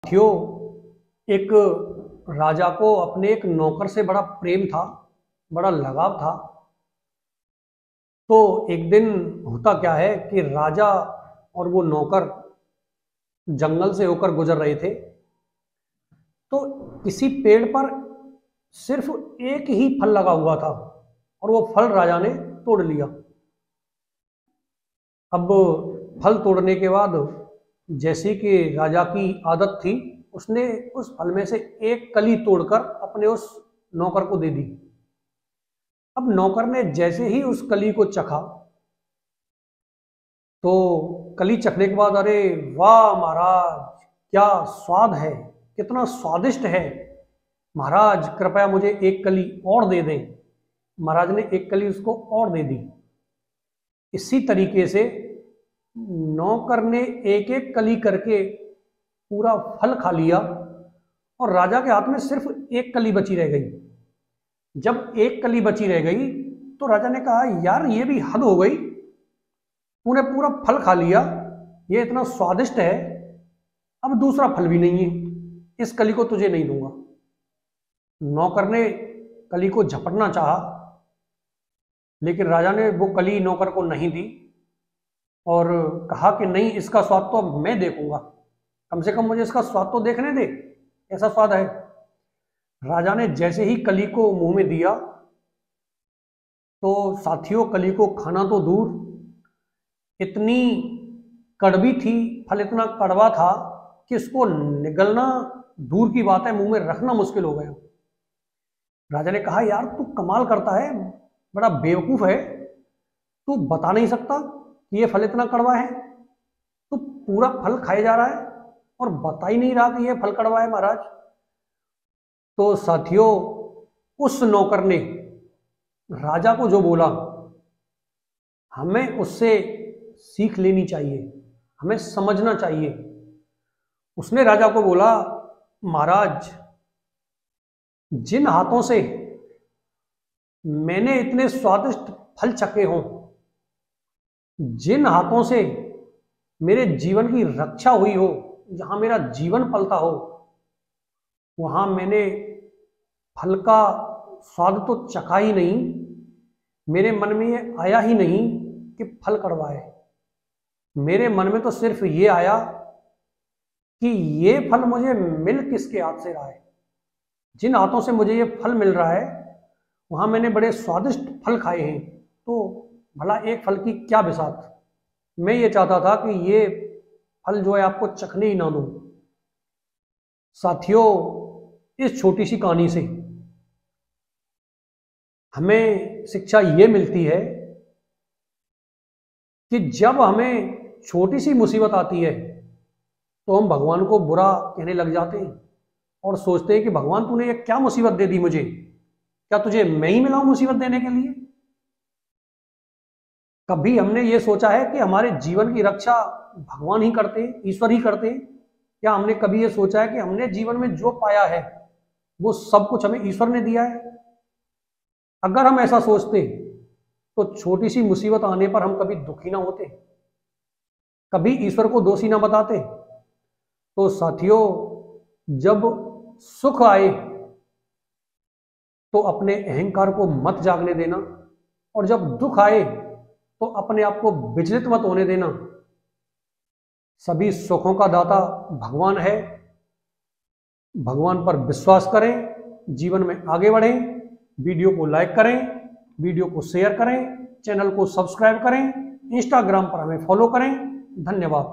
थियो एक राजा को अपने एक नौकर से बड़ा प्रेम था, बड़ा लगाव था। तो एक दिन होता क्या है कि राजा और वो नौकर जंगल से होकर गुजर रहे थे। तो किसी पेड़ पर सिर्फ एक ही फल लगा हुआ था और वो फल राजा ने तोड़ लिया। अब फल तोड़ने के बाद जैसे कि राजा की आदत थी, उसने उस फल में से एक कली तोड़कर अपने उस नौकर को दे दी। अब नौकर ने जैसे ही उस कली को चखा तो कली चखने के बाद, अरे वाह महाराज, क्या स्वाद है, कितना स्वादिष्ट है, महाराज कृपया मुझे एक कली और दे दें। महाराज ने एक कली उसको और दे दी। इसी तरीके से नौकर ने एक एक कली करके पूरा फल खा लिया और राजा के हाथ में सिर्फ एक कली बची रह गई। जब एक कली बची रह गई तो राजा ने कहा, यार ये भी हद हो गई, तूने पूरा फल खा लिया, ये इतना स्वादिष्ट है, अब दूसरा फल भी नहीं है, इस कली को तुझे नहीं दूंगा। नौकर ने कली को झपटना चाहा, लेकिन राजा ने वो कली नौकर को नहीं दी और कहा कि नहीं, इसका स्वाद तो अब मैं देखूंगा, कम से कम मुझे इसका स्वाद तो देखने दे, ऐसा स्वाद है। राजा ने जैसे ही कली को मुंह में दिया तो साथियों, कली को खाना तो दूर, इतनी कड़वी थी, फल इतना कड़वा था कि इसको निगलना दूर की बात है, मुंह में रखना मुश्किल हो गया। राजा ने कहा, यार तू कमाल करता है, बड़ा बेवकूफ है, तू बता नहीं सकता कि ये फल इतना कड़वा है, तू पूरा फल खाए जा रहा है और बता ही नहीं रहा कि ये फल कड़वा है महाराज। तो साथियों, उस नौकर ने राजा को जो बोला, हमें उससे सीख लेनी चाहिए, हमें समझना चाहिए। उसने राजा को बोला, महाराज जिन हाथों से मैंने इतने स्वादिष्ट फल चखे हों, जिन हाथों से मेरे जीवन की रक्षा हुई हो, जहां मेरा जीवन पलता हो, वहां मैंने फल का स्वाद तो चखा ही नहीं, मेरे मन में ये आया ही नहीं कि फल कड़वा है। मेरे मन में तो सिर्फ ये आया कि ये फल मुझे मिल किसके हाथ से रहा है, जिन हाथों से मुझे ये फल मिल रहा है वहां मैंने बड़े स्वादिष्ट फल खाए हैं, तो भला एक फल की क्या बिसात। मैं ये चाहता था कि ये फल जो है आपको चखने ही ना दूं। साथियों, इस छोटी सी कहानी से हमें शिक्षा ये मिलती है कि जब हमें छोटी सी मुसीबत आती है तो हम भगवान को बुरा कहने लग जाते हैं और सोचते हैं कि भगवान तूने ये क्या मुसीबत दे दी मुझे, क्या तुझे मैं ही मिला हूं मुसीबत देने के लिए। कभी हमने ये सोचा है कि हमारे जीवन की रक्षा भगवान ही करते, ईश्वर ही करते? क्या हमने कभी ये सोचा है कि हमने जीवन में जो पाया है वो सब कुछ हमें ईश्वर ने दिया है? अगर हम ऐसा सोचते तो छोटी सी मुसीबत आने पर हम कभी दुखी ना होते, कभी ईश्वर को दोषी ना बताते। तो साथियों, जब सुख आए तो अपने अहंकार को मत जागने देना, और जब दुख आए तो अपने आप को विचलित मत होने देना। सभी सुखों का दाता भगवान है, भगवान पर विश्वास करें, जीवन में आगे बढ़ें। वीडियो को लाइक करें, वीडियो को शेयर करें, चैनल को सब्सक्राइब करें, इंस्टाग्राम पर हमें फॉलो करें। धन्यवाद।